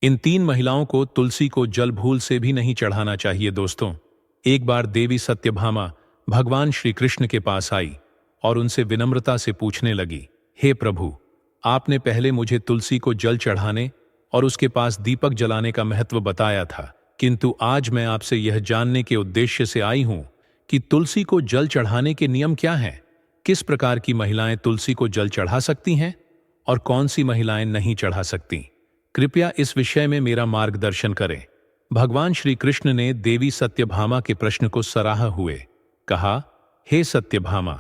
इन 3 महिलाओं को तुलसी को जल भूल से भी नहीं चढ़ाना चाहिए दोस्तों। एक बार देवी सत्यभामा भगवान श्री कृष्ण के पास आई और उनसे विनम्रता से पूछने लगी, हे प्रभु, आपने पहले मुझे तुलसी को जल चढ़ाने और उसके पास दीपक जलाने का महत्व बताया था, किंतु आज मैं आपसे यह जानने के उद्देश्य से आई हूं कि तुलसी को जल चढ़ाने के नियम क्या हैं, किस प्रकार की महिलाएं तुलसी को जल चढ़ा सकती हैं और कौन सी महिलाएं नहीं चढ़ा सकती। कृपया इस विषय में मेरा मार्गदर्शन करें। भगवान श्री कृष्ण ने देवी सत्यभामा के प्रश्न को सराहा हुए कहा, हे सत्यभामा,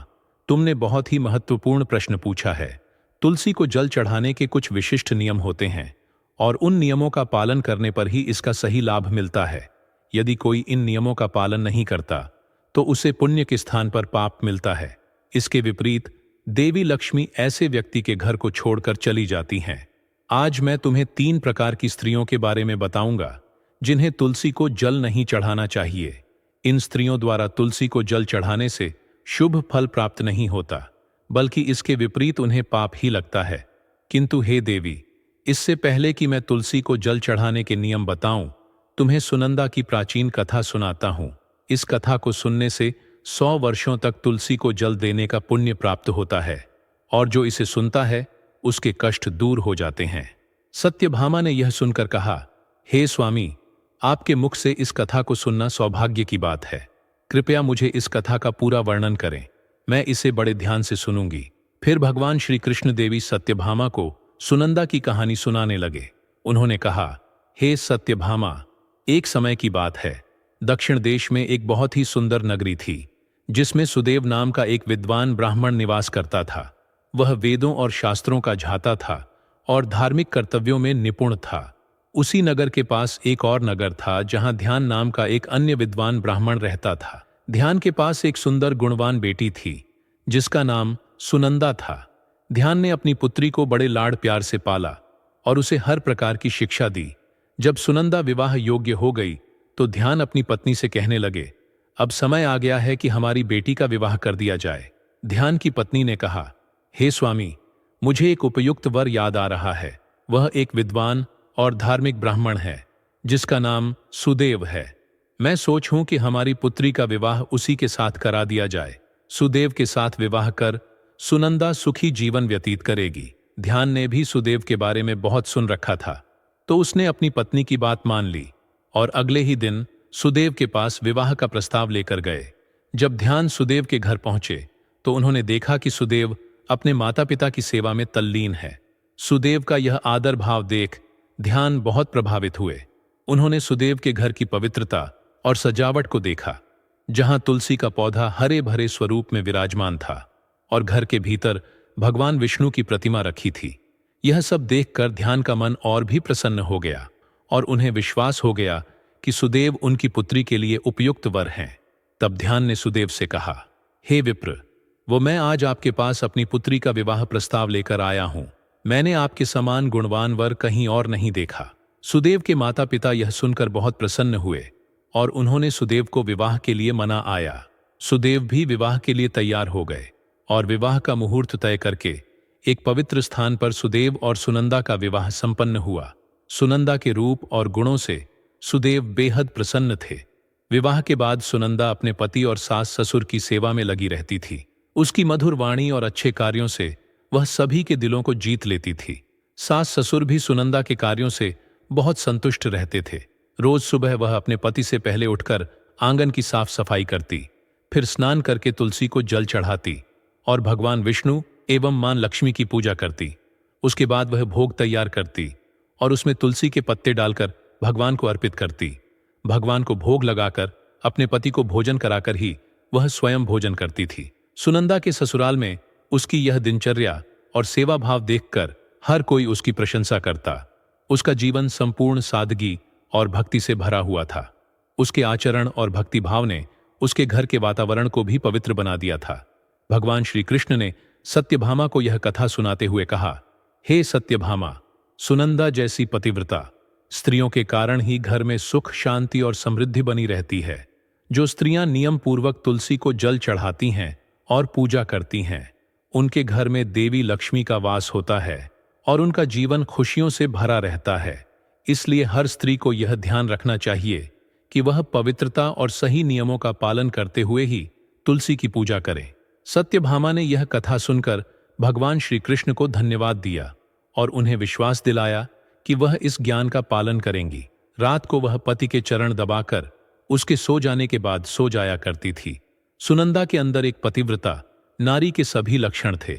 तुमने बहुत ही महत्वपूर्ण प्रश्न पूछा है। तुलसी को जल चढ़ाने के कुछ विशिष्ट नियम होते हैं और उन नियमों का पालन करने पर ही इसका सही लाभ मिलता है। यदि कोई इन नियमों का पालन नहीं करता तो उसे पुण्य के स्थान पर पाप मिलता है। इसके विपरीत देवी लक्ष्मी ऐसे व्यक्ति के घर को छोड़कर चली जाती हैं। आज मैं तुम्हें 3 प्रकार की स्त्रियों के बारे में बताऊंगा जिन्हें तुलसी को जल नहीं चढ़ाना चाहिए। इन स्त्रियों द्वारा तुलसी को जल चढ़ाने से शुभ फल प्राप्त नहीं होता, बल्कि इसके विपरीत उन्हें पाप ही लगता है। किंतु हे देवी, इससे पहले कि मैं तुलसी को जल चढ़ाने के नियम बताऊं, तुम्हें सुनंदा की प्राचीन कथा सुनाता हूं। इस कथा को सुनने से 100 वर्षों तक तुलसी को जल देने का पुण्य प्राप्त होता है और जो इसे सुनता है उसके कष्ट दूर हो जाते हैं। सत्यभामा ने यह सुनकर कहा, हे स्वामी, आपके मुख से इस कथा को सुनना सौभाग्य की बात है। कृपया मुझे इस कथा का पूरा वर्णन करें, मैं इसे बड़े ध्यान से सुनूंगी। फिर भगवान श्री कृष्ण देवी सत्यभामा को सुनंदा की कहानी सुनाने लगे। उन्होंने कहा, हे सत्यभामा, एक समय की बात है, दक्षिण देश में एक बहुत ही सुंदर नगरी थी जिसमें सुदेव नाम का एक विद्वान ब्राह्मण निवास करता था। वह वेदों और शास्त्रों का झाता था और धार्मिक कर्तव्यों में निपुण था। उसी नगर के पास एक और नगर था जहां ध्यान नाम का एक अन्य विद्वान ब्राह्मण रहता था। ध्यान के पास एक सुंदर गुणवान बेटी थी जिसका नाम सुनंदा था। ध्यान ने अपनी पुत्री को बड़े लाड़ प्यार से पाला और उसे हर प्रकार की शिक्षा दी। जब सुनंदा विवाह योग्य हो गई तो ध्यान अपनी पत्नी से कहने लगे, अब समय आ गया है कि हमारी बेटी का विवाह कर दिया जाए। ध्यान की पत्नी ने कहा, हे स्वामी, मुझे एक उपयुक्त वर याद आ रहा है। वह एक विद्वान और धार्मिक ब्राह्मण है जिसका नाम सुदेव है। मैं सोचूं कि हमारी पुत्री का विवाह उसी के साथ करा दिया जाए। सुदेव के साथ विवाह कर सुनंदा सुखी जीवन व्यतीत करेगी। ध्यान ने भी सुदेव के बारे में बहुत सुन रखा था, तो उसने अपनी पत्नी की बात मान ली और अगले ही दिन सुदेव के पास विवाह का प्रस्ताव लेकर गए। जब ध्यान सुदेव के घर पहुंचे तो उन्होंने देखा कि सुदेव अपने माता पिता की सेवा में तल्लीन है। सुदेव का यह आदर भाव देख ध्यान बहुत प्रभावित हुए। उन्होंने सुदेव के घर की पवित्रता और सजावट को देखा, जहां तुलसी का पौधा हरे भरे स्वरूप में विराजमान था और घर के भीतर भगवान विष्णु की प्रतिमा रखी थी। यह सब देखकर ध्यान का मन और भी प्रसन्न हो गया और उन्हें विश्वास हो गया कि सुदेव उनकी पुत्री के लिए उपयुक्त वर हैं। तब ध्यान ने सुदेव से कहा, हे विप्र, वो मैं आज आपके पास अपनी पुत्री का विवाह प्रस्ताव लेकर आया हूं। मैंने आपके समान गुणवान वर कहीं और नहीं देखा। सुदेव के माता पिता यह सुनकर बहुत प्रसन्न हुए और उन्होंने सुदेव को विवाह के लिए मना आया। सुदेव भी विवाह के लिए तैयार हो गए और विवाह का मुहूर्त तय करके एक पवित्र स्थान पर सुदेव और सुनंदा का विवाह संपन्न हुआ। सुनंदा के रूप और गुणों से सुदेव बेहद प्रसन्न थे। विवाह के बाद सुनंदा अपने पति और सास ससुर की सेवा में लगी रहती थी। उसकी मधुर वाणी और अच्छे कार्यों से वह सभी के दिलों को जीत लेती थी। सास ससुर भी सुनंदा के कार्यों से बहुत संतुष्ट रहते थे। रोज सुबह वह अपने पति से पहले उठकर आंगन की साफ सफाई करती, फिर स्नान करके तुलसी को जल चढ़ाती और भगवान विष्णु एवं मां लक्ष्मी की पूजा करती। उसके बाद वह भोग तैयार करती और उसमें तुलसी के पत्ते डालकर भगवान को अर्पित करती। भगवान को भोग लगाकर अपने पति को भोजन कराकर ही वह स्वयं भोजन करती थी। सुनंदा के ससुराल में उसकी यह दिनचर्या और सेवा भाव देखकर हर कोई उसकी प्रशंसा करता। उसका जीवन संपूर्ण सादगी और भक्ति से भरा हुआ था। उसके आचरण और भक्ति भाव ने उसके घर के वातावरण को भी पवित्र बना दिया था। भगवान श्री कृष्ण ने सत्यभामा को यह कथा सुनाते हुए कहा, हे सत्यभामा, सुनंदा जैसी पतिव्रता स्त्रियों के कारण ही घर में सुख, शांति और समृद्धि बनी रहती है। जो स्त्रियां नियम पूर्वक तुलसी को जल चढ़ाती हैं और पूजा करती हैं, उनके घर में देवी लक्ष्मी का वास होता है और उनका जीवन खुशियों से भरा रहता है। इसलिए हर स्त्री को यह ध्यान रखना चाहिए कि वह पवित्रता और सही नियमों का पालन करते हुए ही तुलसी की पूजा करे। सत्यभामा ने यह कथा सुनकर भगवान श्री कृष्ण को धन्यवाद दिया और उन्हें विश्वास दिलाया कि वह इस ज्ञान का पालन करेंगी। रात को वह पति के चरण दबाकर उसके सो जाने के बाद सो जाया करती थी। सुनंदा के अंदर एक पतिव्रता नारी के सभी लक्षण थे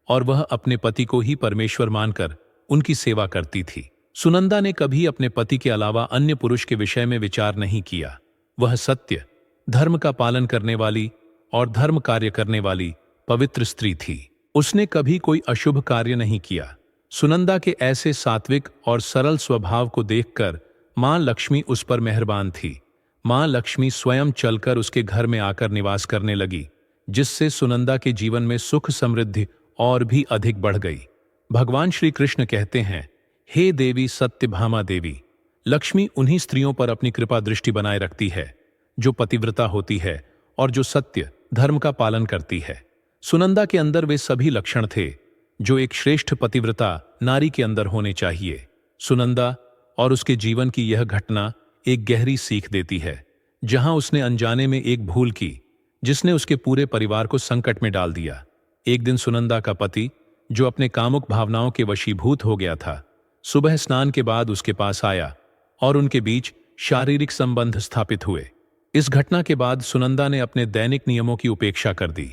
और वह अपने पति को ही परमेश्वर मानकर उनकी सेवा करती थी। सुनंदा ने कभी अपने पति के अलावा अन्य पुरुष के विषय में विचार नहीं किया। वह सत्य, धर्म का पालन करने वाली और धर्म कार्य करने वाली पवित्र स्त्री थी। उसने कभी कोई अशुभ कार्य नहीं किया। सुनंदा के ऐसे सात्विक और सरल स्वभाव को देखकर मां लक्ष्मी उस पर मेहरबान थी। मां लक्ष्मी स्वयं चलकर उसके घर में आकर निवास करने लगी, जिससे सुनंदा के जीवन में सुख समृद्धि और भी अधिक बढ़ गई। भगवान श्री कृष्ण कहते हैं, हे देवी सत्यभामा देवी, लक्ष्मी उन्हीं स्त्रियों पर अपनी कृपा दृष्टि बनाए रखती है जो पतिव्रता होती है और जो सत्य धर्म का पालन करती है। सुनंदा के अंदर वे सभी लक्षण थे जो एक श्रेष्ठ पतिव्रता नारी के अंदर होने चाहिए। सुनंदा और उसके जीवन की यह घटना एक गहरी सीख देती है, जहां उसने अनजाने में एक भूल की जिसने उसके पूरे परिवार को संकट में डाल दिया। एक दिन सुनंदा का पति, जो अपने कामुक भावनाओं के वशीभूत हो गया था, सुबह स्नान के बाद उसके पास आया और उनके बीच शारीरिक संबंध स्थापित हुए। इस घटना के बाद सुनंदा ने अपने दैनिक नियमों की उपेक्षा कर दी।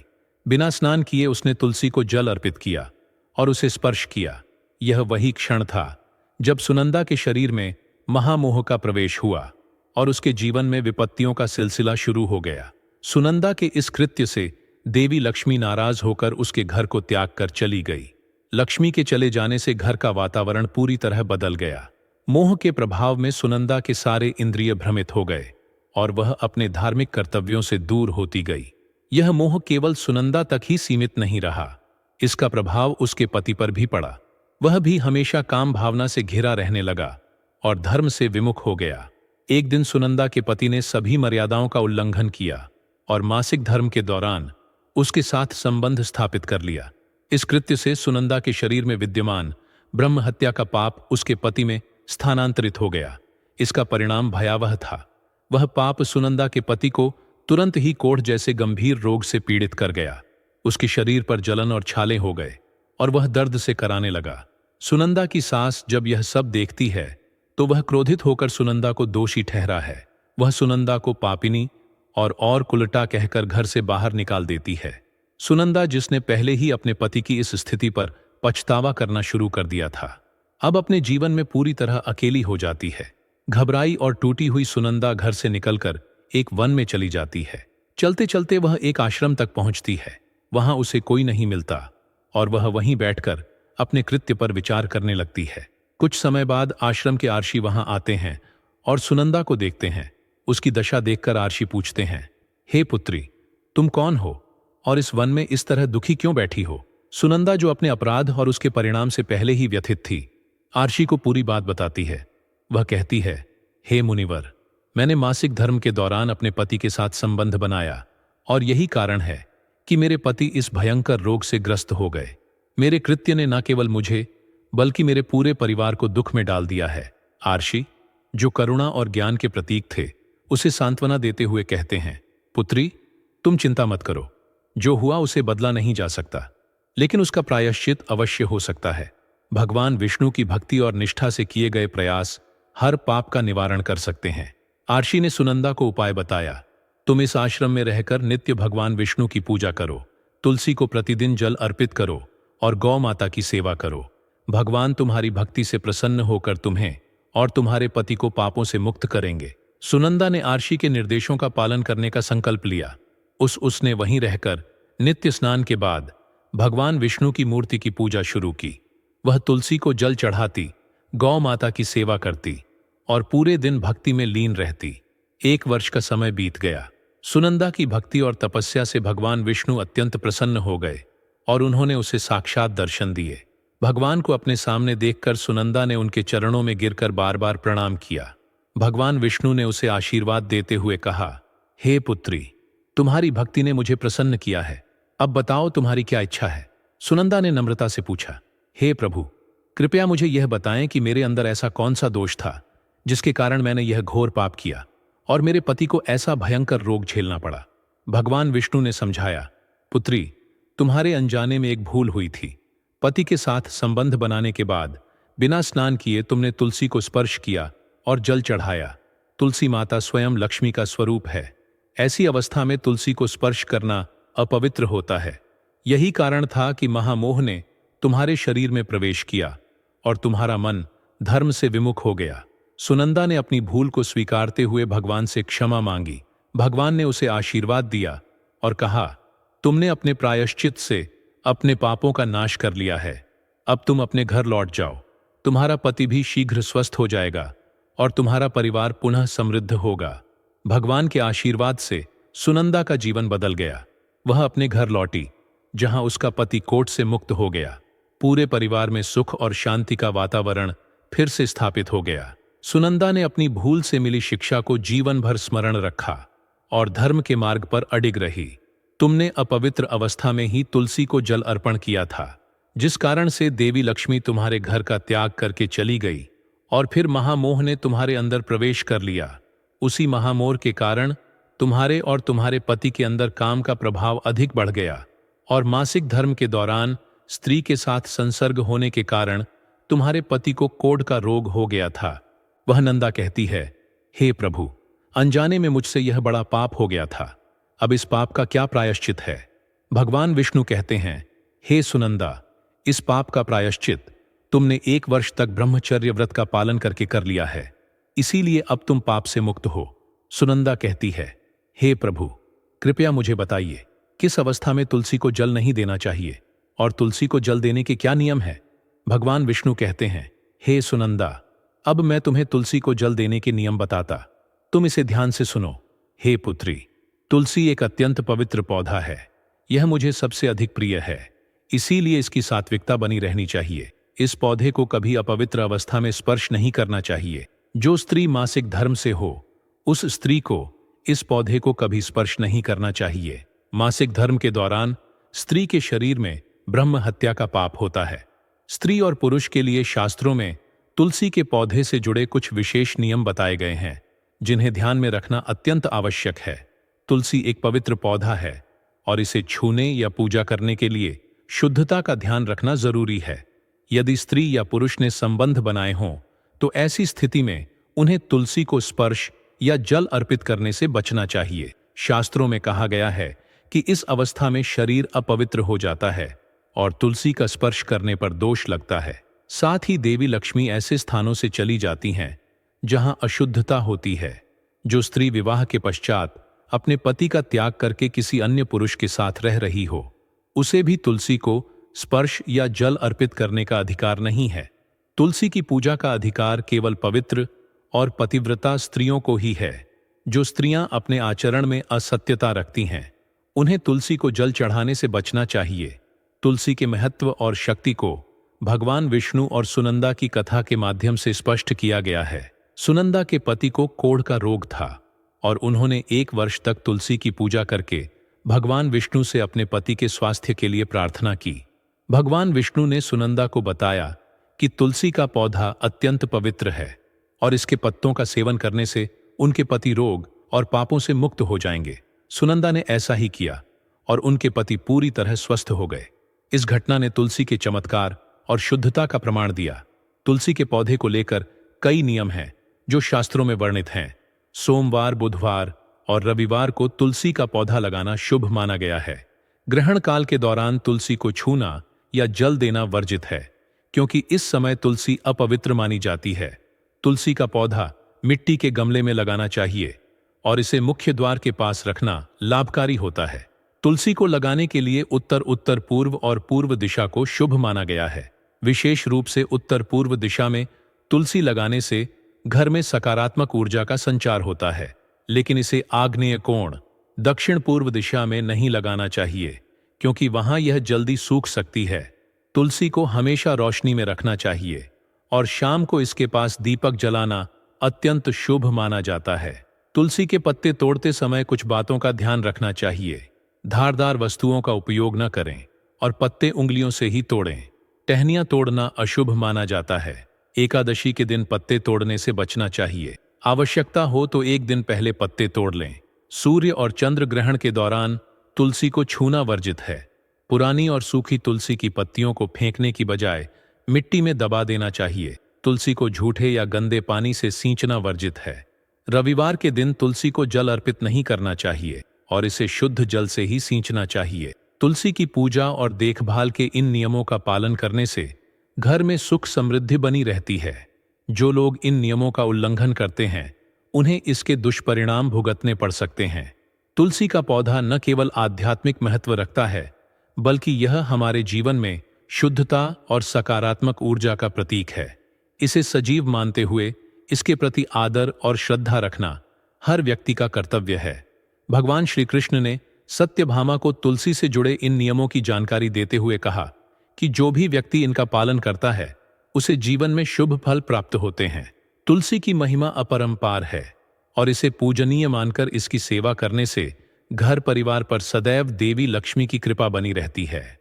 बिना स्नान किए उसने तुलसी को जल अर्पित किया और उसे स्पर्श किया। यह वही क्षण था जब सुनंदा के शरीर में महामोह का प्रवेश हुआ और उसके जीवन में विपत्तियों का सिलसिला शुरू हो गया। सुनंदा के इस कृत्य से देवी लक्ष्मी नाराज होकर उसके घर को त्याग कर चली गई। लक्ष्मी के चले जाने से घर का वातावरण पूरी तरह बदल गया। मोह के प्रभाव में सुनंदा के सारे इंद्रिय भ्रमित हो गए और वह अपने धार्मिक कर्तव्यों से दूर होती गई। यह मोह केवल सुनंदा तक ही सीमित नहीं रहा, इसका प्रभाव उसके पति पर भी पड़ा। वह भी हमेशा काम भावना से घिरा रहने लगा और धर्म से विमुख हो गया। एक दिन सुनंदा के पति ने सभी मर्यादाओं का उल्लंघन किया और मासिक धर्म के दौरान उसके साथ संबंध स्थापित कर लिया। इस कृत्य से सुनंदा के शरीर में विद्यमान ब्रह्म हत्या का पाप उसके पति में स्थानांतरित हो गया। इसका परिणाम भयावह था। वह पाप सुनंदा के पति को तुरंत ही कोढ़ जैसे गंभीर रोग से पीड़ित कर गया। उसके शरीर पर जलन और छाले हो गए और वह दर्द से कराने लगा। सुनंदा की सास जब यह सब देखती है तो वह क्रोधित होकर सुनंदा को दोषी ठहरा है। वह सुनंदा को पापिनी और कुलटा कहकर घर से बाहर निकाल देती है। सुनंदा, जिसने पहले ही अपने पति की इस स्थिति पर पछतावा करना शुरू कर दिया था, अब अपने जीवन में पूरी तरह अकेली हो जाती है। घबराई और टूटी हुई सुनंदा घर से निकलकर एक वन में चली जाती है। चलते चलते वह एक आश्रम तक पहुंचती है। वहां उसे कोई नहीं मिलता और वह वहीं बैठकर अपने कृत्य पर विचार करने लगती है। कुछ समय बाद आश्रम के आर्षि वहां आते हैं और सुनंदा को देखते हैं। उसकी दशा देखकर आर्षि पूछते हैं, हे पुत्री, तुम कौन हो और इस वन में इस तरह दुखी क्यों बैठी हो? सुनंदा, जो अपने अपराध और उसके परिणाम से पहले ही व्यथित थी, आर्षि को पूरी बात बताती है। वह कहती है, हे मुनिवर, मैंने मासिक धर्म के दौरान अपने पति के साथ संबंध बनाया और यही कारण है कि मेरे पति इस भयंकर रोग से ग्रस्त हो गए। मेरे कृत्य ने न केवल मुझे बल्कि मेरे पूरे परिवार को दुख में डाल दिया है। आर्षि, जो करुणा और ज्ञान के प्रतीक थे, उसे सांत्वना देते हुए कहते हैं, पुत्री, तुम चिंता मत करो। जो हुआ उसे बदला नहीं जा सकता, लेकिन उसका प्रायश्चित अवश्य हो सकता है। भगवान विष्णु की भक्ति और निष्ठा से किए गए प्रयास हर पाप का निवारण कर सकते हैं। आर्षि ने सुनंदा को उपाय बताया, तुम इस आश्रम में रहकर नित्य भगवान विष्णु की पूजा करो, तुलसी को प्रतिदिन जल अर्पित करो और गौ माता की सेवा करो। भगवान तुम्हारी भक्ति से प्रसन्न होकर तुम्हें और तुम्हारे पति को पापों से मुक्त करेंगे। सुनंदा ने आर्षि के निर्देशों का पालन करने का संकल्प लिया। उसने वहीं रहकर नित्य स्नान के बाद भगवान विष्णु की मूर्ति की पूजा शुरू की। वह तुलसी को जल चढ़ाती, गौ माता की सेवा करती और पूरे दिन भक्ति में लीन रहती। 1 वर्ष का समय बीत गया। सुनंदा की भक्ति और तपस्या से भगवान विष्णु अत्यंत प्रसन्न हो गए और उन्होंने उसे साक्षात दर्शन दिए। भगवान को अपने सामने देखकर सुनंदा ने उनके चरणों में गिरकर बार बार प्रणाम किया। भगवान विष्णु ने उसे आशीर्वाद देते हुए कहा, हे पुत्री, तुम्हारी भक्ति ने मुझे प्रसन्न किया है। अब बताओ तुम्हारी क्या इच्छा है? सुनंदा ने नम्रता से पूछा, हे प्रभु, कृपया मुझे यह बताएं कि मेरे अंदर ऐसा कौन सा दोष था जिसके कारण मैंने यह घोर पाप किया और मेरे पति को ऐसा भयंकर रोग झेलना पड़ा। भगवान विष्णु ने समझाया, पुत्री, तुम्हारे अनजाने में एक भूल हुई थी। पति के साथ संबंध बनाने के बाद बिना स्नान किए तुमने तुलसी को स्पर्श किया और जल चढ़ाया। तुलसी माता स्वयं लक्ष्मी का स्वरूप है। ऐसी अवस्था में तुलसी को स्पर्श करना अपवित्र होता है। यही कारण था कि महामोह ने तुम्हारे शरीर में प्रवेश किया और तुम्हारा मन धर्म से विमुख हो गया। सुनंदा ने अपनी भूल को स्वीकारते हुए भगवान से क्षमा मांगी। भगवान ने उसे आशीर्वाद दिया और कहा, तुमने अपने प्रायश्चित से अपने पापों का नाश कर लिया है। अब तुम अपने घर लौट जाओ। तुम्हारा पति भी शीघ्र स्वस्थ हो जाएगा और तुम्हारा परिवार पुनः समृद्ध होगा। भगवान के आशीर्वाद से सुनंदा का जीवन बदल गया। वह अपने घर लौटी, जहां उसका पति कोर्ट से मुक्त हो गया। पूरे परिवार में सुख और शांति का वातावरण फिर से स्थापित हो गया। सुनंदा ने अपनी भूल से मिली शिक्षा को जीवन भर स्मरण रखा और धर्म के मार्ग पर अडिग रही। तुमने अपवित्र अवस्था में ही तुलसी को जल अर्पण किया था, जिस कारण से देवी लक्ष्मी तुम्हारे घर का त्याग करके चली गई और फिर महामोह ने तुम्हारे अंदर प्रवेश कर लिया। उसी महामोह के कारण तुम्हारे और तुम्हारे पति के अंदर काम का प्रभाव अधिक बढ़ गया और मासिक धर्म के दौरान स्त्री के साथ संसर्ग होने के कारण तुम्हारे पति को कोढ़ का रोग हो गया था। वह नंदा कहती है, हे प्रभु, अनजाने में मुझसे यह बड़ा पाप हो गया था। अब इस पाप का क्या प्रायश्चित है? भगवान विष्णु कहते हैं, हे सुनंदा, इस पाप का प्रायश्चित तुमने 1 वर्ष तक ब्रह्मचर्य व्रत का पालन करके कर लिया है, इसीलिए अब तुम पाप से मुक्त हो। सुनंदा कहती है, हे प्रभु, कृपया मुझे बताइए, किस अवस्था में तुलसी को जल नहीं देना चाहिए और तुलसी को जल देने के क्या नियम है? भगवान विष्णु कहते हैं, हे सुनंदा, अब मैं तुम्हें तुलसी को जल देने के नियम बताता। तुम इसे ध्यान से सुनो। हे पुत्री, तुलसी एक अत्यंत पवित्र पौधा है। यह मुझे सबसे अधिक प्रिय है, इसीलिए इसकी सात्विकता बनी रहनी चाहिए। इस पौधे को कभी अपवित्र अवस्था में स्पर्श नहीं करना चाहिए। जो स्त्री मासिक धर्म से हो, उस स्त्री को इस पौधे को कभी स्पर्श नहीं करना चाहिए। मासिक धर्म के दौरान स्त्री के शरीर में ब्रह्म हत्या का पाप होता है। स्त्री और पुरुष के लिए शास्त्रों में तुलसी के पौधे से जुड़े कुछ विशेष नियम बताए गए हैं, जिन्हें ध्यान में रखना अत्यंत आवश्यक है। तुलसी एक पवित्र पौधा है और इसे छूने या पूजा करने के लिए शुद्धता का ध्यान रखना जरूरी है। यदि स्त्री या पुरुष ने संबंध बनाए हों, तो ऐसी स्थिति में उन्हें तुलसी को स्पर्श या जल अर्पित करने से बचना चाहिए। शास्त्रों में कहा गया है कि इस अवस्था में शरीर अपवित्र हो जाता है और तुलसी का स्पर्श करने पर दोष लगता है। साथ ही देवी लक्ष्मी ऐसे स्थानों से चली जाती हैं जहां अशुद्धता होती है। जो स्त्री विवाह के पश्चात अपने पति का त्याग करके किसी अन्य पुरुष के साथ रह रही हो, उसे भी तुलसी को स्पर्श या जल अर्पित करने का अधिकार नहीं है। तुलसी की पूजा का अधिकार केवल पवित्र और पतिव्रता स्त्रियों को ही है। जो स्त्रियां अपने आचरण में असत्यता रखती हैं, उन्हें तुलसी को जल चढ़ाने से बचना चाहिए। तुलसी के महत्व और शक्ति को भगवान विष्णु और सुनंदा की कथा के माध्यम से स्पष्ट किया गया है। सुनंदा के पति को कोढ़ का रोग था और उन्होंने 1 वर्ष तक तुलसी की पूजा करके भगवान विष्णु से अपने पति के स्वास्थ्य के लिए प्रार्थना की। भगवान विष्णु ने सुनंदा को बताया कि तुलसी का पौधा अत्यंत पवित्र है और इसके पत्तों का सेवन करने से उनके पति रोग और पापों से मुक्त हो जाएंगे। सुनंदा ने ऐसा ही किया और उनके पति पूरी तरह स्वस्थ हो गए। इस घटना ने तुलसी के चमत्कार और शुद्धता का प्रमाण दिया। तुलसी के पौधे को लेकर कई नियम हैं जो शास्त्रों में वर्णित हैं। सोमवार, बुधवार और रविवार को तुलसी का पौधा लगाना शुभ माना गया है। ग्रहण काल के दौरान तुलसी को छूना या जल देना वर्जित है, क्योंकि इस समय तुलसी अपवित्र मानी जाती है। तुलसी का पौधा मिट्टी के गमले में लगाना चाहिए और इसे मुख्य द्वार के पास रखना लाभकारी होता है। तुलसी को लगाने के लिए उत्तर उत्तर पूर्व और पूर्व दिशा को शुभ माना गया है। विशेष रूप से उत्तर पूर्व दिशा में तुलसी लगाने से घर में सकारात्मक ऊर्जा का संचार होता है, लेकिन इसे आग्नेय कोण दक्षिण पूर्व दिशा में नहीं लगाना चाहिए, क्योंकि वहां यह जल्दी सूख सकती है। तुलसी को हमेशा रोशनी में रखना चाहिए और शाम को इसके पास दीपक जलाना अत्यंत शुभ माना जाता है। तुलसी के पत्ते तोड़ते समय कुछ बातों का ध्यान रखना चाहिए। धारदार वस्तुओं का उपयोग न करें और पत्ते उंगलियों से ही तोड़ें। टहनियां तोड़ना अशुभ माना जाता है। एकादशी के दिन पत्ते तोड़ने से बचना चाहिए। आवश्यकता हो तो एक दिन पहले पत्ते तोड़ लें। सूर्य और चंद्र ग्रहण के दौरान तुलसी को छूना वर्जित है। पुरानी और सूखी तुलसी की पत्तियों को फेंकने की बजाय मिट्टी में दबा देना चाहिए। तुलसी को झूठे या गंदे पानी से सींचना वर्जित है। रविवार के दिन तुलसी को जल अर्पित नहीं करना चाहिए और इसे शुद्ध जल से ही सींचना चाहिए। तुलसी की पूजा और देखभाल के इन नियमों का पालन करने से घर में सुख समृद्धि बनी रहती है। जो लोग इन नियमों का उल्लंघन करते हैं उन्हें इसके दुष्परिणाम भुगतने पड़ सकते हैं। तुलसी का पौधा न केवल आध्यात्मिक महत्व रखता है बल्कि यह हमारे जीवन में शुद्धता और सकारात्मक ऊर्जा का प्रतीक है। इसे सजीव मानते हुए इसके प्रति आदर और श्रद्धा रखना हर व्यक्ति का कर्तव्य है। भगवान श्री कृष्ण ने सत्यभामा को तुलसी से जुड़े इन नियमों की जानकारी देते हुए कहा कि जो भी व्यक्ति इनका पालन करता है उसे जीवन में शुभ फल प्राप्त होते हैं। तुलसी की महिमा अपरंपार है और इसे पूजनीय मानकर इसकी सेवा करने से घर परिवार पर सदैव देवी लक्ष्मी की कृपा बनी रहती है।